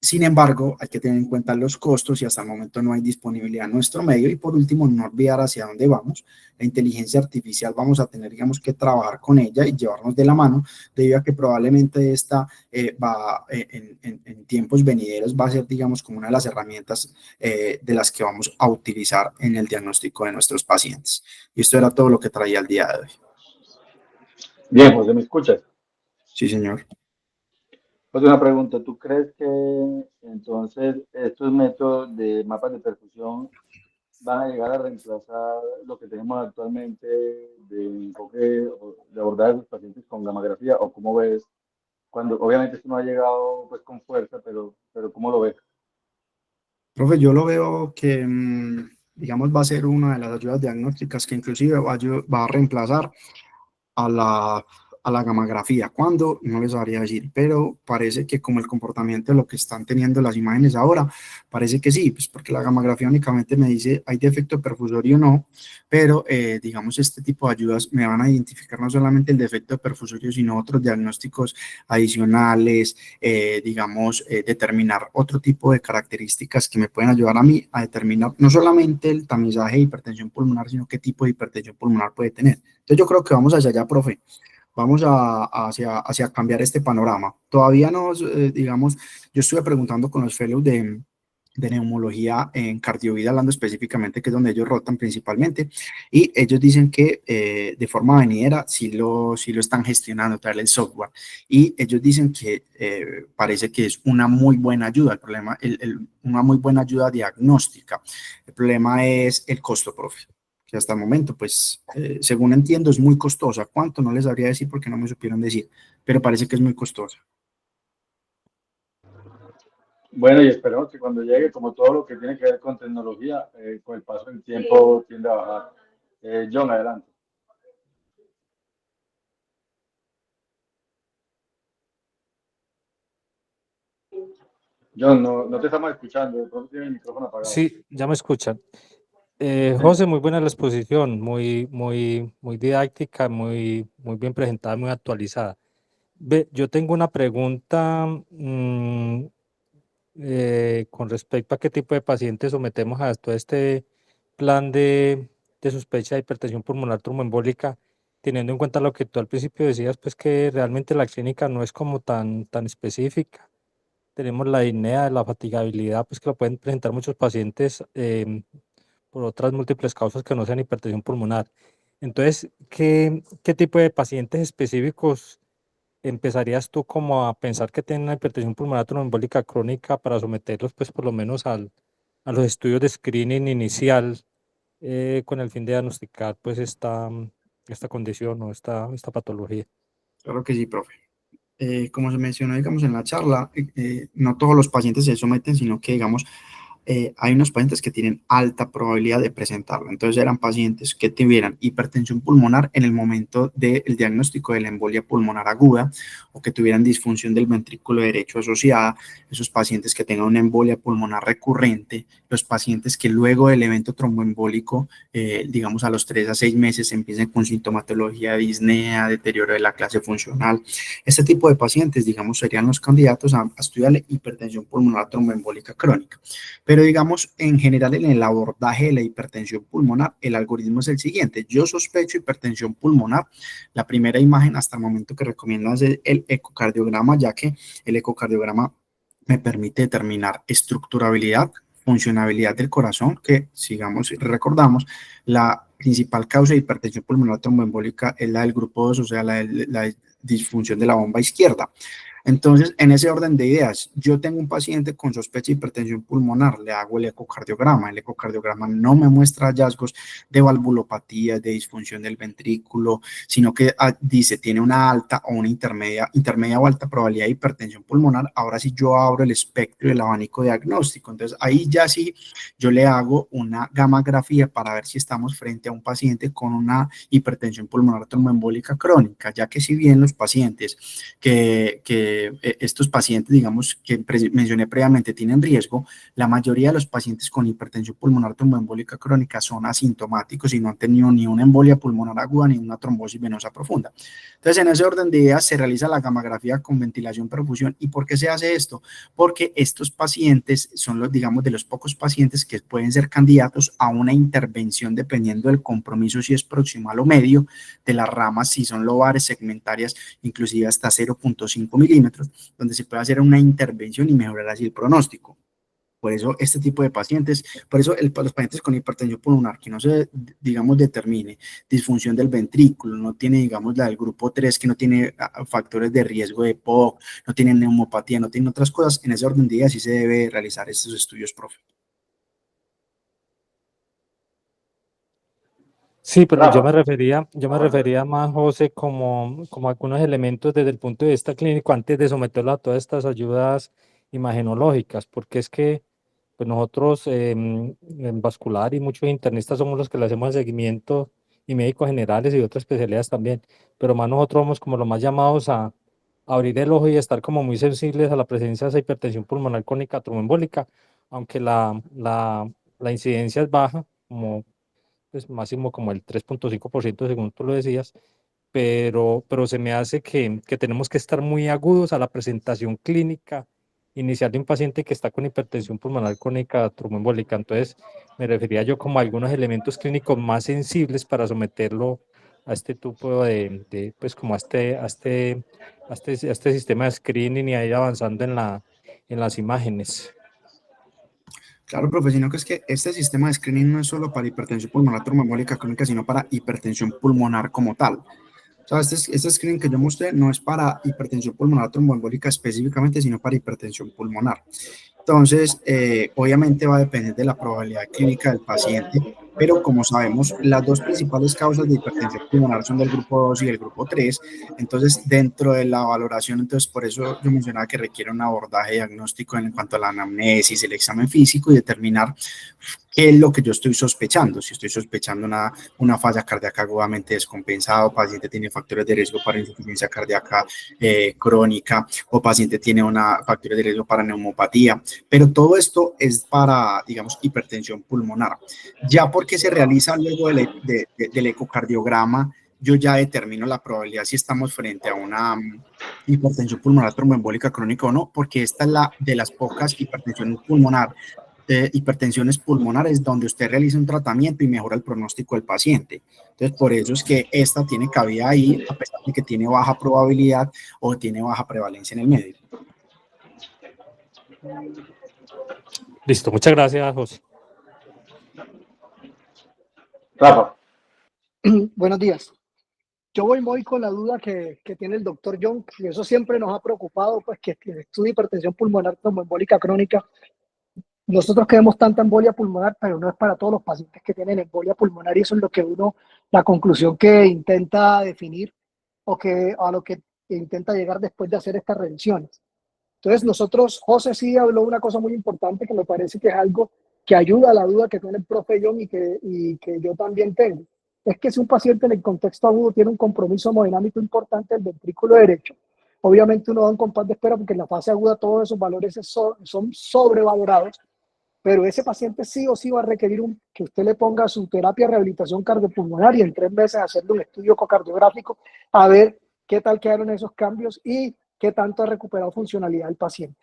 Sin embargo, hay que tener en cuenta los costos y hasta el momento no hay disponibilidad en nuestro medio. Y por último, no olvidar hacia dónde vamos. La inteligencia artificial vamos a tener, digamos, que trabajar con ella y llevarnos de la mano, debido a que probablemente esta en tiempos venideros va a ser, digamos, como una de las herramientas de las que vamos a utilizar en el diagnóstico de nuestros pacientes. Y esto era todo lo que traía el día de hoy. Bien, José, ¿me escuchas? Sí, señor. Pues una pregunta, ¿tú crees que entonces estos métodos de mapas de perfusión van a llegar a reemplazar lo que tenemos actualmente de enfoque o de abordar a los pacientes con gammagrafía? ¿O cómo ves? Cuando obviamente esto no ha llegado pues con fuerza, pero ¿cómo lo ves? Profe, yo lo veo que, digamos, va a ser una de las ayudas diagnósticas que inclusive va a reemplazar a a la gammagrafía. ¿Cuándo? No les sabría decir, pero parece que como el comportamiento de lo que están teniendo las imágenes ahora, parece que sí, pues porque la gammagrafía únicamente me dice hay defecto perfusorio o no, pero digamos este tipo de ayudas me van a identificar no solamente el defecto perfusorio, sino otros diagnósticos adicionales, digamos, determinar otro tipo de características que me pueden ayudar a mí a determinar no solamente el tamizaje de hipertensión pulmonar, sino qué tipo de hipertensión pulmonar puede tener. Entonces yo creo que vamos hacia allá, profe. Vamos hacia cambiar este panorama. Todavía no, digamos, yo estuve preguntando con los fellows de neumología en cardiovida, hablando específicamente, que es donde ellos rotan principalmente, y ellos dicen que de forma venidera sí lo están gestionando, traerle el software, y ellos dicen que parece que es una muy buena ayuda, el problema, una muy buena ayuda diagnóstica. El problema es el costo, profe, que hasta el momento, pues, según entiendo, es muy costosa. ¿Cuánto? No les sabría decir porque no me supieron decir, pero parece que es muy costosa. Bueno, y esperemos que cuando llegue, como todo lo que tiene que ver con tecnología, con el paso del tiempo tiende a bajar. John, adelante. John, no te estamos escuchando, de pronto tiene el micrófono apagado. Sí, ya me escuchan. José, muy buena la exposición, muy didáctica, muy bien presentada, muy actualizada. Ve, yo tengo una pregunta con respecto a qué tipo de pacientes sometemos a todo este plan de sospecha de hipertensión pulmonar tromboembólica, teniendo en cuenta lo que tú al principio decías, pues que realmente la clínica no es como tan específica. Tenemos la disnea, la fatigabilidad, pues que lo pueden presentar muchos pacientes por otras múltiples causas que no sean hipertensión pulmonar. Entonces, ¿qué tipo de pacientes específicos empezarías tú como a pensar que tienen una hipertensión pulmonar tromboembólica crónica para someterlos, pues por lo menos a los estudios de screening inicial con el fin de diagnosticar pues esta condición o esta patología? Claro que sí, profe. Como se mencionó, digamos, en la charla, no todos los pacientes se someten, sino que, digamos, hay unos pacientes que tienen alta probabilidad de presentarlo. Entonces eran pacientes que tuvieran hipertensión pulmonar en el momento del diagnóstico de la embolia pulmonar aguda o que tuvieran disfunción del ventrículo derecho asociada, esos pacientes que tengan una embolia pulmonar recurrente, los pacientes que luego del evento tromboembólico, digamos a los 3 a 6 meses, empiecen con sintomatología de disnea, deterioro de la clase funcional. Este tipo de pacientes, digamos, serían los candidatos a estudiar la hipertensión pulmonar tromboembólica crónica. Pero digamos, en general, en el abordaje de la hipertensión pulmonar, el algoritmo es el siguiente. Yo sospecho hipertensión pulmonar. La primera imagen hasta el momento que recomiendo es el ecocardiograma, ya que el ecocardiograma me permite determinar estructurabilidad, funcionabilidad del corazón, que sigamos, recordamos, la principal causa de hipertensión pulmonar tromboembólica es la del grupo 2, o sea, la disfunción de la bomba izquierda. Entonces, en ese orden de ideas, yo tengo un paciente con sospecha de hipertensión pulmonar, le hago el ecocardiograma no me muestra hallazgos de valvulopatía, de disfunción del ventrículo, sino que dice tiene una alta o una intermedia o alta probabilidad de hipertensión pulmonar. Ahora sí yo abro el espectro del abanico diagnóstico, entonces ahí ya sí yo le hago una gammagrafía para ver si estamos frente a un paciente con una hipertensión pulmonar tromboembólica crónica, ya que si bien los pacientes que estos pacientes, digamos, que mencioné previamente, tienen riesgo, la mayoría de los pacientes con hipertensión pulmonar tromboembólica crónica son asintomáticos y no han tenido ni una embolia pulmonar aguda ni una trombosis venosa profunda. Entonces, en ese orden de ideas se realiza la gammagrafía con ventilación perfusión. ¿Y por qué se hace esto? Porque estos pacientes son los, digamos, de los pocos pacientes que pueden ser candidatos a una intervención dependiendo del compromiso, si es proximal o medio, de las ramas, si son lobares, segmentarias, inclusive hasta 0.5 milímetros, donde se puede hacer una intervención y mejorar así el pronóstico. Por eso este tipo de pacientes, por eso los pacientes con hipertensión pulmonar que no se, digamos, determine disfunción del ventrículo, no tiene, digamos, la del grupo 3, que no tiene factores de riesgo de POC, no tiene neumopatía, no tiene otras cosas, en ese orden de ideas sí se debe realizar estos estudios, profe. Sí, pero yo me Rafa, refería más, José, como algunos elementos desde el punto de vista clínico antes de someterlo a todas estas ayudas imagenológicas, porque es que pues nosotros en vascular y muchos internistas somos los que le hacemos el seguimiento y médicos generales y otras especialidades también, pero más nosotros somos como los más llamados a abrir el ojo y estar como muy sensibles a la presencia de esa hipertensión pulmonar crónica tromboembólica, aunque la incidencia es baja, como pues máximo como el 3.5% según tú lo decías, pero se me hace que tenemos que estar muy agudos a la presentación clínica inicial de un paciente que está con hipertensión pulmonar crónica tromboembólica. Entonces, me refería yo como a algunos elementos clínicos más sensibles para someterlo a este tipo pues como a este sistema de screening y a ir avanzando en las imágenes. Claro, profe, sino que es que este sistema de screening no es solo para hipertensión pulmonar tromboembólica crónica, sino para hipertensión pulmonar como tal. O sea, este screening que yo mostré no es para hipertensión pulmonar tromboembólica específicamente, sino para hipertensión pulmonar. Entonces, obviamente va a depender de la probabilidad clínica del paciente, pero como sabemos, las dos principales causas de hipertensión pulmonar son del grupo 2 y del grupo 3. Entonces, dentro de la valoración, entonces por eso yo mencionaba que requiere un abordaje diagnóstico en cuanto a la anamnesis, el examen físico y determinar qué es lo que yo estoy sospechando. Si estoy sospechando una falla cardíaca agudamente descompensada, o paciente tiene factores de riesgo para insuficiencia cardíaca crónica, o paciente tiene factores de riesgo para neumopatía. Pero todo esto es para, digamos, hipertensión pulmonar. Ya porque se realiza luego del ecocardiograma, yo ya determino la probabilidad si estamos frente a una hipertensión pulmonar tromboembólica crónica o no, porque esta es la de las pocas hipertensiones pulmonares donde usted realiza un tratamiento y mejora el pronóstico del paciente. Entonces, por eso es que esta tiene cabida ahí, a pesar de que tiene baja probabilidad o tiene baja prevalencia en el medio. Listo, muchas gracias, José. Rafa. Buenos días. Yo voy con la duda que tiene el doctor John, y eso siempre nos ha preocupado, pues que el estudio de hipertensión pulmonar tromboembólica crónica, nosotros que vemos tanta embolia pulmonar, pero no es para todos los pacientes que tienen embolia pulmonar, y eso es lo que la conclusión que intenta definir o que a lo que intenta llegar después de hacer estas revisiones. Entonces nosotros, José sí habló de una cosa muy importante que me parece que es algo que ayuda a la duda que tiene el profe John y que yo también tengo. Es que si un paciente en el contexto agudo tiene un compromiso hemodinámico importante del ventrículo derecho, obviamente uno da un compás de espera porque en la fase aguda todos esos valores son sobrevalorados, pero ese paciente sí o sí va a requerir que usted le ponga su terapia de rehabilitación cardiopulmonar y en 3 meses hacerle un estudio ecocardiográfico a ver qué tal quedaron esos cambios y qué tanto ha recuperado funcionalidad el paciente.